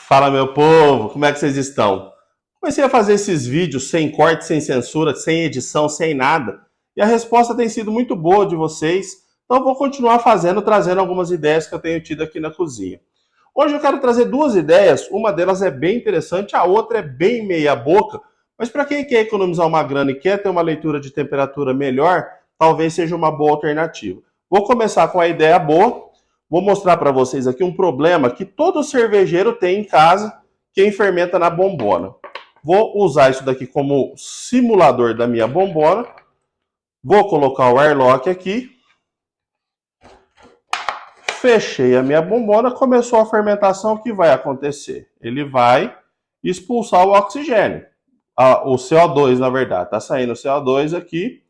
Fala, meu povo, como é que vocês estão? Comecei a fazer esses vídeos sem corte, sem censura, sem edição, sem nada, e a resposta tem sido muito boa de vocês, então eu vou continuar fazendo, trazendo algumas ideias que eu tenho tido aqui na cozinha. Hoje eu quero trazer duas ideias, uma delas é bem interessante, a outra é bem meia boca, mas para quem quer economizar uma grana e quer ter uma leitura de temperatura melhor, talvez seja uma boa alternativa. Vou começar com a ideia boa. Vou mostrar para vocês aqui um problema que todo cervejeiro tem em casa, quem fermenta na bombona. Vou usar isso daqui como simulador da minha bombona. Vou colocar o airlock aqui. Fechei a minha bombona, começou a fermentação, o que vai acontecer? Ele vai expulsar o oxigênio. O CO2, na verdade. Está saindo o CO2 aqui.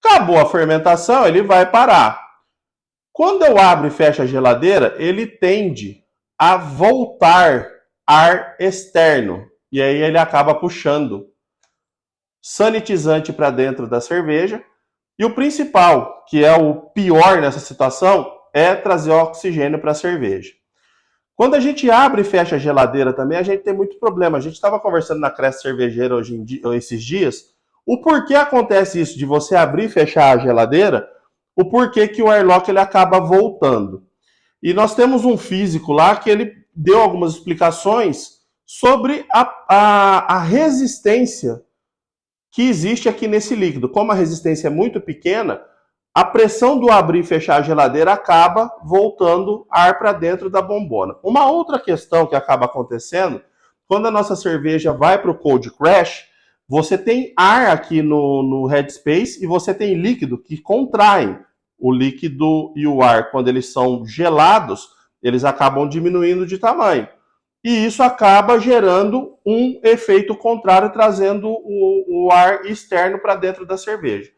Acabou a fermentação, ele vai parar. Quando eu abro e fecho a geladeira, ele tende a voltar ar externo. E aí ele acaba puxando sanitizante para dentro da cerveja. E o principal, que é o pior nessa situação, é trazer oxigênio para a cerveja. Quando a gente abre e fecha a geladeira também, a gente tem muito problema. A gente estava conversando na Crest Cervejeira esses dias, o porquê acontece isso de você abrir e fechar a geladeira, o porquê que o airlock ele acaba voltando. E nós temos um físico lá que ele deu algumas explicações sobre a resistência que existe aqui nesse líquido. Como a resistência é muito pequena, a pressão do abrir e fechar a geladeira acaba voltando ar para dentro da bombona. Uma outra questão que acaba acontecendo, quando a nossa cerveja vai para o cold crash, você tem ar aqui no headspace e você tem líquido que contraem. O líquido e o ar, quando eles são gelados, eles acabam diminuindo de tamanho. E isso acaba gerando um efeito contrário, trazendo o ar externo para dentro da cerveja.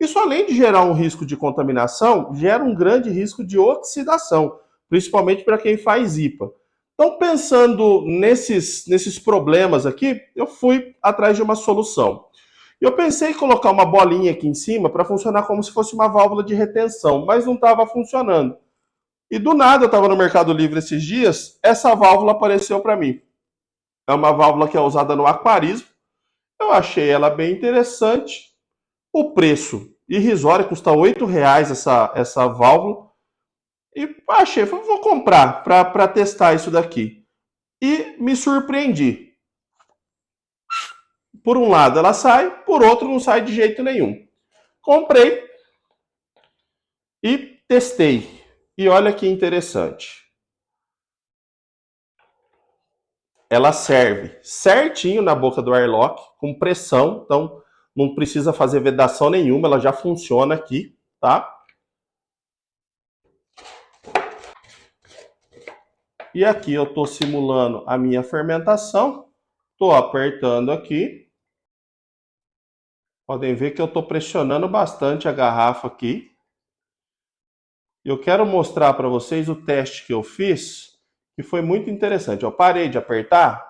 Isso, além de gerar um risco de contaminação, gera um grande risco de oxidação, principalmente para quem faz IPA. Então, pensando nesses problemas aqui, eu fui atrás de uma solução. Eu pensei em colocar uma bolinha aqui em cima para funcionar como se fosse uma válvula de retenção, mas não estava funcionando. E do nada, eu estava no Mercado Livre esses dias, essa válvula apareceu para mim. É uma válvula que é usada no aquarismo. Eu achei ela bem interessante. O preço irrisório, custa R$8 essa válvula. E achei, vou comprar para testar isso daqui. E me surpreendi. Por um lado ela sai, por outro não sai de jeito nenhum. Comprei e testei. E olha que interessante. Ela serve certinho na boca do airlock, com pressão, então não precisa fazer vedação nenhuma, ela já funciona aqui, tá? E aqui eu estou simulando a minha fermentação, estou apertando aqui. Podem ver que eu estou pressionando bastante a garrafa aqui. Eu quero mostrar para vocês o teste que eu fiz, que foi muito interessante. Eu parei de apertar,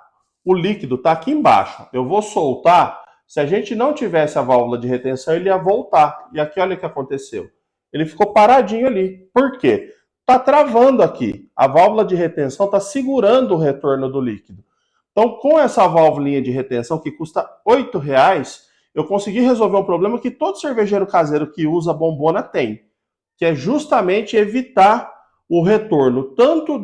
o líquido está aqui embaixo. Eu vou soltar. Se a gente não tivesse a válvula de retenção, ele ia voltar. E aqui olha o que aconteceu. Ele ficou paradinho ali. Por quê? Está travando aqui. A válvula de retenção está segurando o retorno do líquido. Então, com essa válvula de retenção, que custa R$8, eu consegui resolver um problema que todo cervejeiro caseiro que usa bombona tem, que é justamente evitar o retorno tanto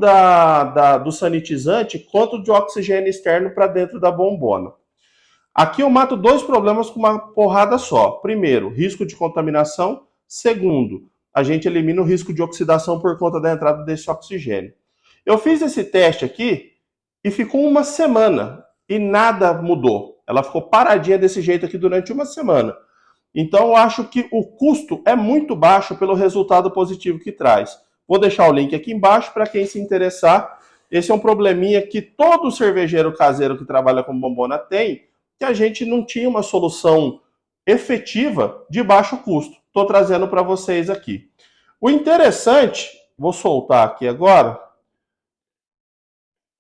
do sanitizante quanto de oxigênio externo para dentro da bombona. Aqui eu mato dois problemas com uma porrada só. Primeiro, risco de contaminação. Segundo, a gente elimina o risco de oxidação por conta da entrada desse oxigênio. Eu fiz esse teste aqui e ficou uma semana e nada mudou. Ela ficou paradinha desse jeito aqui durante uma semana. Então eu acho que o custo é muito baixo pelo resultado positivo que traz. Vou deixar o link aqui embaixo para quem se interessar. Esse é um probleminha que todo cervejeiro caseiro que trabalha com bombona tem, que a gente não tinha uma solução efetiva de baixo custo. Estou trazendo para vocês aqui. O interessante, vou soltar aqui agora.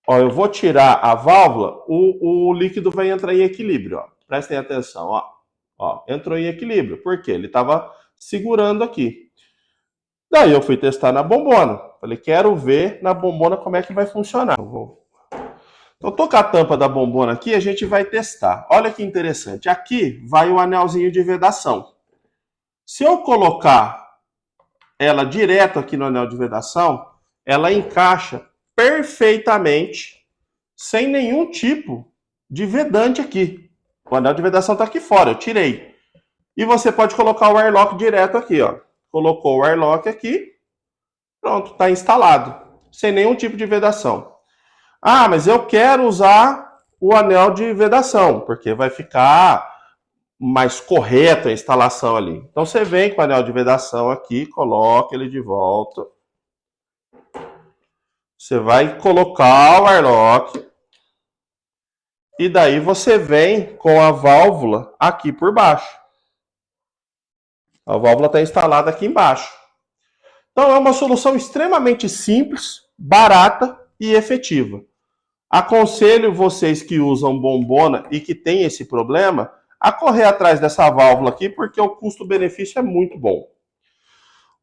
Ó, eu vou tirar a válvula, o líquido vai entrar em equilíbrio. Ó. Prestem atenção, ó, entrou em equilíbrio. Por quê? Ele estava segurando aqui. Daí eu fui testar na bombona. Falei, quero ver na bombona como é que vai funcionar. Eu tô com a tampa da bombona aqui, a gente vai testar. Olha que interessante. Aqui vai o anelzinho de vedação. Se eu colocar ela direto aqui no anel de vedação, ela encaixa perfeitamente, sem nenhum tipo de vedante aqui. O anel de vedação está aqui fora, eu tirei. E você pode colocar o airlock direto aqui, ó. Colocou o airlock aqui, pronto, está instalado, sem nenhum tipo de vedação. Ah, mas eu quero usar o anel de vedação, porque vai ficar mais correta a instalação ali. Então você vem com o anel de vedação aqui, coloca ele de volta. Você vai colocar o airlock. E daí você vem com a válvula aqui por baixo. A válvula está instalada aqui embaixo. Então é uma solução extremamente simples, barata e efetiva. Aconselho vocês que usam bombona e que têm esse problema a correr atrás dessa válvula aqui, porque o custo-benefício é muito bom.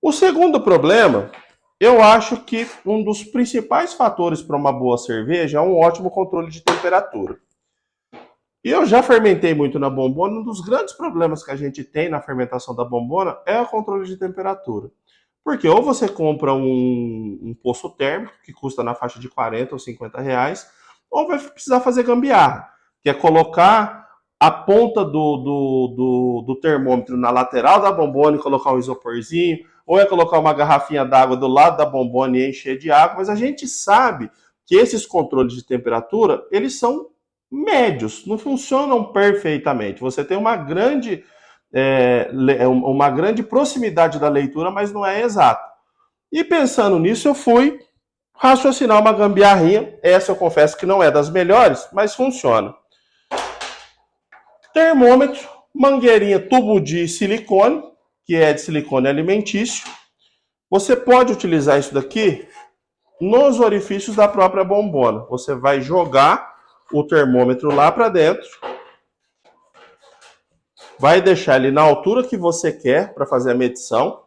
O segundo problema, eu acho que um dos principais fatores para uma boa cerveja é um ótimo controle de temperatura. E eu já fermentei muito na bombona. Um dos grandes problemas que a gente tem na fermentação da bombona é o controle de temperatura. Porque ou você compra um poço térmico, que custa na faixa de 40 ou 50 reais, ou vai precisar fazer gambiarra, que é colocar a ponta do termômetro na lateral da bombona e colocar um isoporzinho, ou é colocar uma garrafinha d'água do lado da bombona e encher de água. Mas a gente sabe que esses controles de temperatura, eles são médios, não funcionam perfeitamente. Você tem uma grande proximidade da leitura, mas não é exato. E pensando nisso, eu fui raciocinar uma gambiarrinha. Essa eu confesso que não é das melhores, mas funciona. Termômetro, mangueirinha, tubo de silicone, que é de silicone alimentício. Você pode utilizar isso daqui nos orifícios da própria bombona. Você vai jogar o termômetro lá para dentro, vai deixar ele na altura que você quer para fazer a medição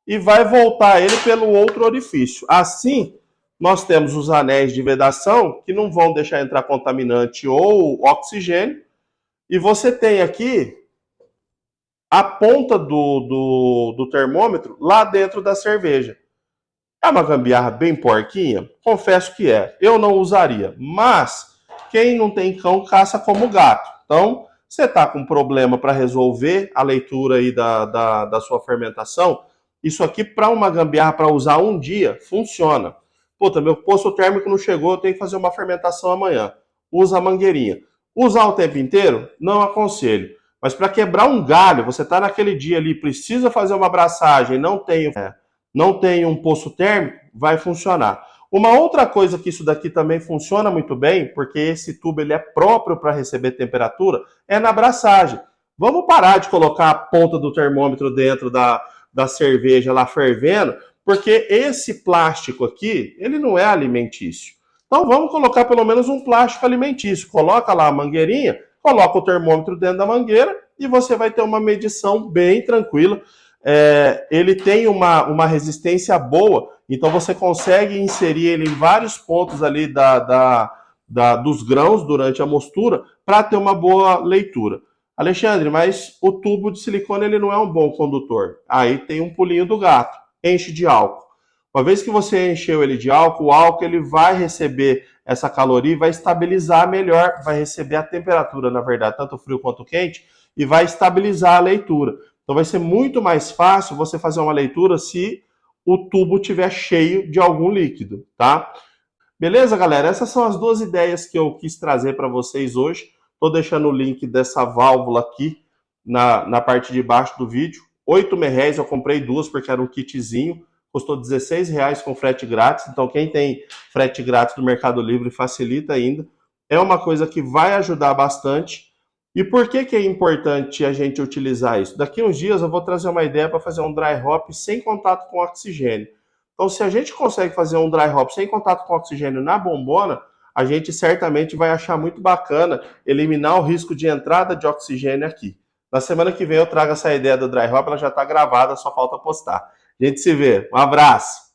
e vai voltar ele pelo outro orifício. Assim, nós temos os anéis de vedação que não vão deixar entrar contaminante ou oxigênio, e você tem aqui a ponta do termômetro lá dentro da cerveja. É uma gambiarra bem porquinha? Confesso que é. Eu não usaria, mas quem não tem cão caça como gato. Então, você está com problema para resolver a leitura aí da sua fermentação, isso aqui para uma gambiarra para usar um dia, funciona. Puta, meu poço térmico não chegou, eu tenho que fazer uma fermentação amanhã. Usa a mangueirinha. Usar o tempo inteiro? Não aconselho. Mas para quebrar um galho, você está naquele dia ali, precisa fazer uma abraçagem, não tem um poço térmico, vai funcionar. Uma outra coisa que isso daqui também funciona muito bem, porque esse tubo ele é próprio para receber temperatura, é na abraçagem. Vamos parar de colocar a ponta do termômetro dentro da cerveja lá fervendo, porque esse plástico aqui, ele não é alimentício. Então vamos colocar pelo menos um plástico alimentício. Coloca lá a mangueirinha, coloca o termômetro dentro da mangueira e você vai ter uma medição bem tranquila. Ele tem uma resistência boa, então você consegue inserir ele em vários pontos ali dos grãos durante a mostura para ter uma boa leitura. Alexandre, mas o tubo de silicone ele não é um bom condutor. Aí tem um pulinho do gato, enche de álcool. Uma vez que você encheu ele de álcool, o álcool ele vai receber essa caloria e vai estabilizar melhor, vai receber a temperatura, na verdade, tanto frio quanto quente, e vai estabilizar a leitura. Então vai ser muito mais fácil você fazer uma leitura se o tubo estiver cheio de algum líquido, tá? Beleza, galera? Essas são as duas ideias que eu quis trazer para vocês hoje. Estou deixando o link dessa válvula aqui na parte de baixo do vídeo. R$8,00, eu comprei duas porque era um kitzinho. Custou R$16,00 com frete grátis. Então quem tem frete grátis do Mercado Livre facilita ainda. É uma coisa que vai ajudar bastante. E por que é importante a gente utilizar isso? Daqui uns dias eu vou trazer uma ideia para fazer um dry hop sem contato com oxigênio. Então, se a gente consegue fazer um dry hop sem contato com oxigênio na bombona, a gente certamente vai achar muito bacana eliminar o risco de entrada de oxigênio aqui. Na semana que vem eu trago essa ideia do dry hop, ela já está gravada, só falta postar. A gente se vê. Um abraço!